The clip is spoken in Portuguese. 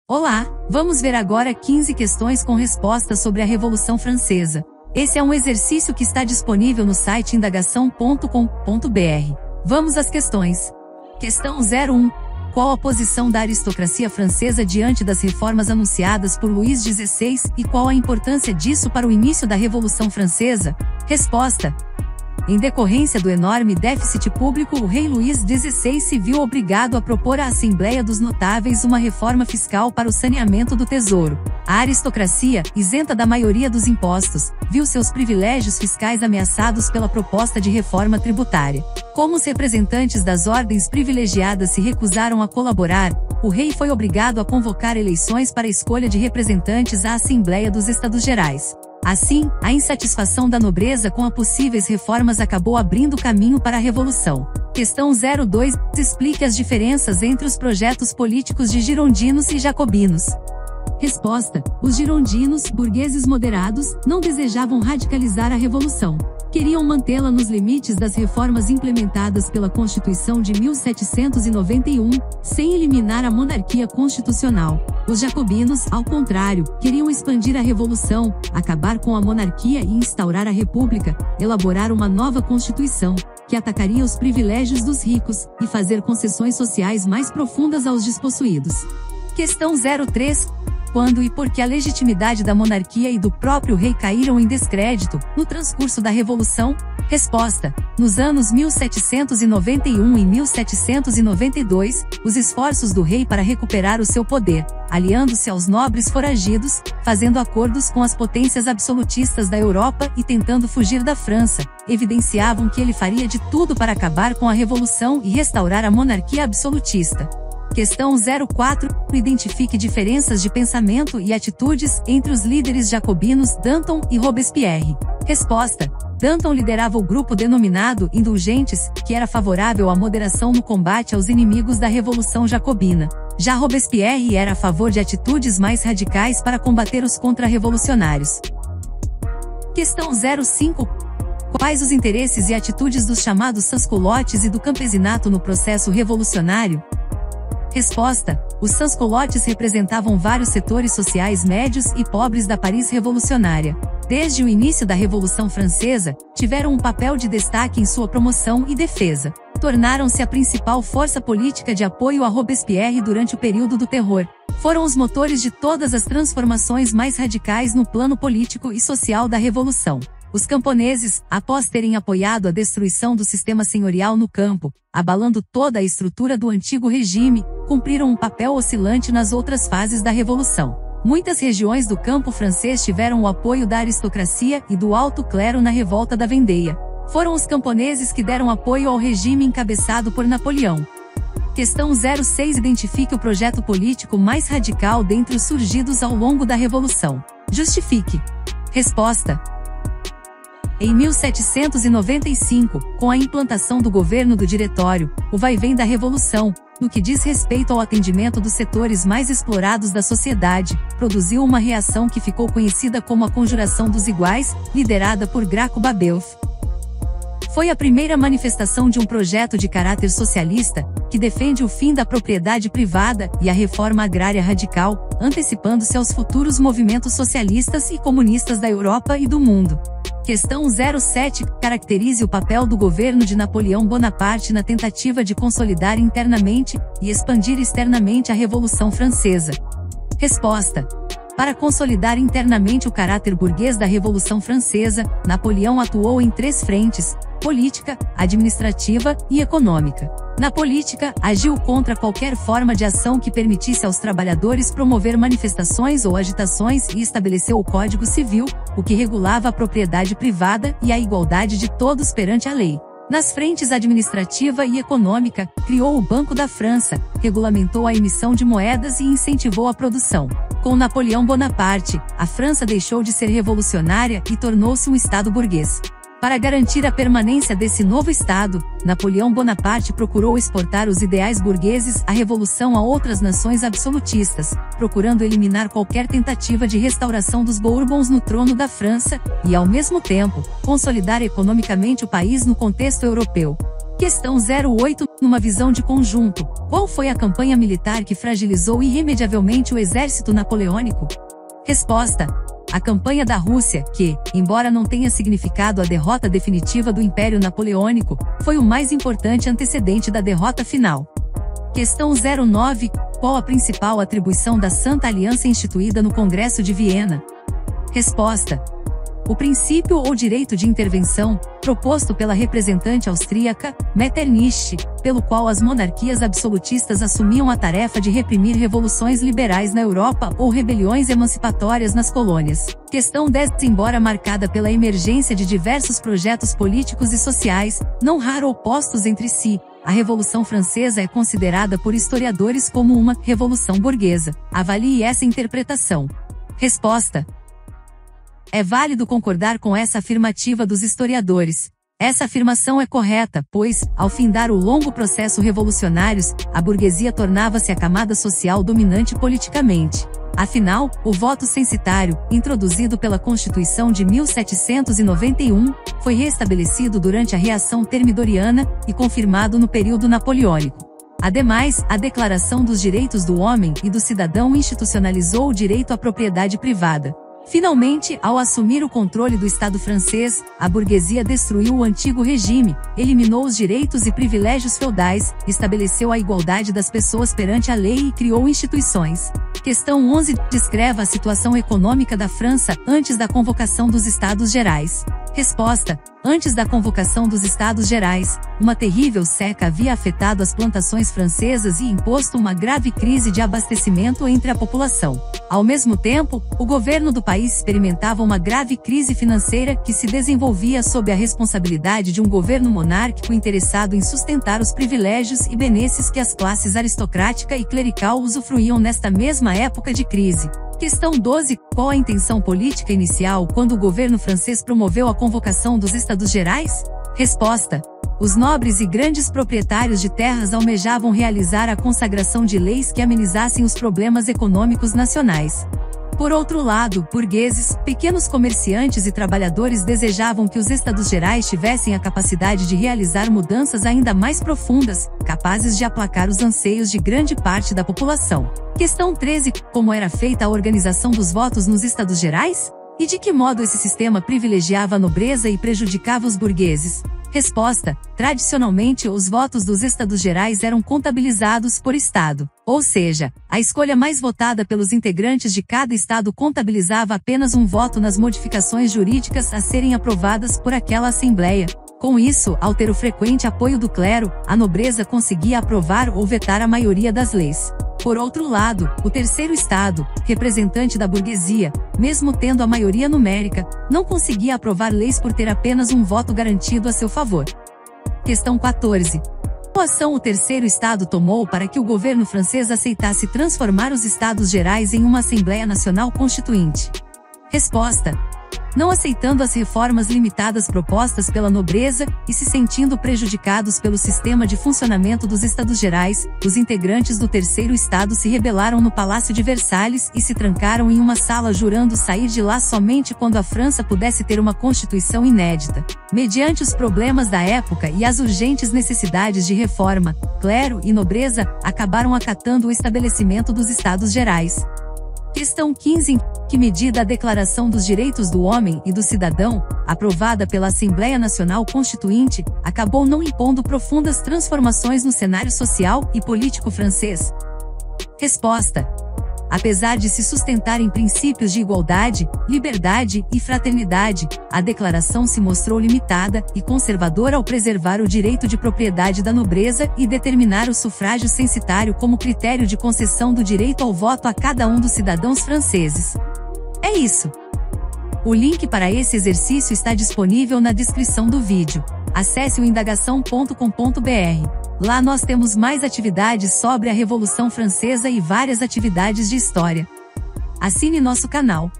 Olá, vamos ver agora 15 questões com respostas sobre a Revolução Francesa. Esse é um exercício que está disponível no site indagação.com.br. Vamos às questões. Questão 01. Qual a posição da aristocracia francesa diante das reformas anunciadas por Luís XVI e qual a importância disso para o início da Revolução Francesa? Resposta. Em decorrência do enorme déficit público, o rei Luís XVI se viu obrigado a propor à Assembleia dos Notáveis uma reforma fiscal para o saneamento do tesouro. A aristocracia, isenta da maioria dos impostos, viu seus privilégios fiscais ameaçados pela proposta de reforma tributária. Como os representantes das ordens privilegiadas se recusaram a colaborar, o rei foi obrigado a convocar eleições para a escolha de representantes à Assembleia dos Estados Gerais. Assim, a insatisfação da nobreza com as possíveis reformas acabou abrindo caminho para a Revolução. Questão 02. Explique as diferenças entre os projetos políticos de girondinos e jacobinos. Resposta. Os girondinos, burgueses moderados, não desejavam radicalizar a Revolução. Queriam mantê-la nos limites das reformas implementadas pela Constituição de 1791, sem eliminar a monarquia constitucional. Os jacobinos, ao contrário, queriam expandir a Revolução, acabar com a monarquia e instaurar a República, elaborar uma nova Constituição, que atacaria os privilégios dos ricos, e fazer concessões sociais mais profundas aos despossuídos. Questão 03. Quando e por que a legitimidade da monarquia e do próprio rei caíram em descrédito, no transcurso da Revolução? Resposta. Nos anos 1791 e 1792, os esforços do rei para recuperar o seu poder, aliando-se aos nobres foragidos, fazendo acordos com as potências absolutistas da Europa e tentando fugir da França, evidenciavam que ele faria de tudo para acabar com a Revolução e restaurar a monarquia absolutista. Questão 04. Identifique diferenças de pensamento e atitudes entre os líderes jacobinos Danton e Robespierre. Resposta. Danton liderava o grupo denominado Indulgentes, que era favorável à moderação no combate aos inimigos da Revolução Jacobina. Já Robespierre era a favor de atitudes mais radicais para combater os contra-revolucionários. Questão 05. Quais os interesses e atitudes dos chamados sans-culottes e do campesinato no processo revolucionário? Resposta. Os sans-culottes representavam vários setores sociais médios e pobres da Paris revolucionária. Desde o início da Revolução Francesa, tiveram um papel de destaque em sua promoção e defesa. Tornaram-se a principal força política de apoio a Robespierre durante o período do terror. Foram os motores de todas as transformações mais radicais no plano político e social da Revolução. Os camponeses, após terem apoiado a destruição do sistema senhorial no campo, abalando toda a estrutura do antigo regime, cumpriram um papel oscilante nas outras fases da Revolução. Muitas regiões do campo francês tiveram o apoio da aristocracia e do alto clero na revolta da Vendeia. Foram os camponeses que deram apoio ao regime encabeçado por Napoleão. Questão 06. Identifique o projeto político mais radical dentre os surgidos ao longo da Revolução. Justifique. Resposta. Em 1795, com a implantação do governo do Diretório, o vai-vem da Revolução, no que diz respeito ao atendimento dos setores mais explorados da sociedade, produziu uma reação que ficou conhecida como a Conjuração dos Iguais, liderada por Graco Babeuf. Foi a primeira manifestação de um projeto de caráter socialista, que defende o fim da propriedade privada e a reforma agrária radical, antecipando-se aos futuros movimentos socialistas e comunistas da Europa e do mundo. Questão 07. Caracterize o papel do governo de Napoleão Bonaparte na tentativa de consolidar internamente e expandir externamente a Revolução Francesa. Resposta. Para consolidar internamente o caráter burguês da Revolução Francesa, Napoleão atuou em 3 frentes: política, administrativa e econômica. Na política, agiu contra qualquer forma de ação que permitisse aos trabalhadores promover manifestações ou agitações e estabeleceu o Código Civil, o que regulava a propriedade privada e a igualdade de todos perante a lei. Nas frentes administrativa e econômica, criou o Banco da França, regulamentou a emissão de moedas e incentivou a produção. Com Napoleão Bonaparte, a França deixou de ser revolucionária e tornou-se um Estado burguês. Para garantir a permanência desse novo Estado, Napoleão Bonaparte procurou exportar os ideais burgueses à revolução a outras nações absolutistas, procurando eliminar qualquer tentativa de restauração dos Bourbons no trono da França, e ao mesmo tempo, consolidar economicamente o país no contexto europeu. Questão 08. Numa visão de conjunto, qual foi a campanha militar que fragilizou irremediavelmente o exército napoleônico? Resposta: a campanha da Rússia, que, embora não tenha significado a derrota definitiva do Império Napoleônico, foi o mais importante antecedente da derrota final. Questão 09. Qual a principal atribuição da Santa Aliança instituída no Congresso de Viena? Resposta: o princípio ou direito de intervenção, proposto pela representante austríaca, Metternich, pelo qual as monarquias absolutistas assumiam a tarefa de reprimir revoluções liberais na Europa ou rebeliões emancipatórias nas colônias. Questão 10. Embora marcada pela emergência de diversos projetos políticos e sociais, não raro opostos entre si, a Revolução Francesa é considerada por historiadores como uma revolução burguesa. Avalie essa interpretação. Resposta: é válido concordar com essa afirmativa dos historiadores. Essa afirmação é correta, pois, ao findar o longo processo revolucionário, a burguesia tornava-se a camada social dominante politicamente. Afinal, o voto censitário, introduzido pela Constituição de 1791, foi restabelecido durante a reação termidoriana e confirmado no período napoleônico. Ademais, a Declaração dos Direitos do Homem e do Cidadão institucionalizou o direito à propriedade privada. Finalmente, ao assumir o controle do Estado francês, a burguesia destruiu o antigo regime, eliminou os direitos e privilégios feudais, estabeleceu a igualdade das pessoas perante a lei e criou instituições. Questão 11. Descreva a situação econômica da França antes da convocação dos Estados Gerais. Resposta: antes da convocação dos Estados Gerais, uma terrível seca havia afetado as plantações francesas e imposto uma grave crise de abastecimento entre a população. Ao mesmo tempo, o governo do país experimentava uma grave crise financeira que se desenvolvia sob a responsabilidade de um governo monárquico interessado em sustentar os privilégios e benesses que as classes aristocrática e clerical usufruíam nesta mesma época de crise. Questão 12. Qual a intenção política inicial quando o governo francês promoveu a convocação dos Estados Gerais? Resposta: os nobres e grandes proprietários de terras almejavam realizar a consagração de leis que amenizassem os problemas econômicos nacionais. Por outro lado, burgueses, pequenos comerciantes e trabalhadores desejavam que os Estados Gerais tivessem a capacidade de realizar mudanças ainda mais profundas, capazes de aplacar os anseios de grande parte da população. Questão 13. Como era feita a organização dos votos nos Estados Gerais? E de que modo esse sistema privilegiava a nobreza e prejudicava os burgueses? Resposta: tradicionalmente os votos dos Estados Gerais eram contabilizados por estado, ou seja, a escolha mais votada pelos integrantes de cada estado contabilizava apenas um voto nas modificações jurídicas a serem aprovadas por aquela assembleia. Com isso, ao ter o frequente apoio do clero, a nobreza conseguia aprovar ou vetar a maioria das leis. Por outro lado, o terceiro estado, representante da burguesia, mesmo tendo a maioria numérica, não conseguia aprovar leis por ter apenas um voto garantido a seu favor. Questão 14. Qual ação o terceiro estado tomou para que o governo francês aceitasse transformar os Estados Gerais em uma Assembleia Nacional Constituinte? Resposta: não aceitando as reformas limitadas propostas pela nobreza e se sentindo prejudicados pelo sistema de funcionamento dos Estados Gerais, os integrantes do terceiro estado se rebelaram no Palácio de Versalhes e se trancaram em uma sala jurando sair de lá somente quando a França pudesse ter uma constituição inédita. Mediante os problemas da época e as urgentes necessidades de reforma, clero e nobreza acabaram acatando o estabelecimento dos Estados Gerais. Questão 15. Em que medida a Declaração dos Direitos do Homem e do Cidadão, aprovada pela Assembleia Nacional Constituinte, acabou não impondo profundas transformações no cenário social e político francês? Resposta: apesar de se sustentar em princípios de igualdade, liberdade e fraternidade, a declaração se mostrou limitada e conservadora ao preservar o direito de propriedade da nobreza e determinar o sufrágio censitário como critério de concessão do direito ao voto a cada um dos cidadãos franceses. É isso. O link para esse exercício está disponível na descrição do vídeo. Acesse o indagação.com.br. Lá nós temos mais atividades sobre a Revolução Francesa e várias atividades de história. Assine nosso canal.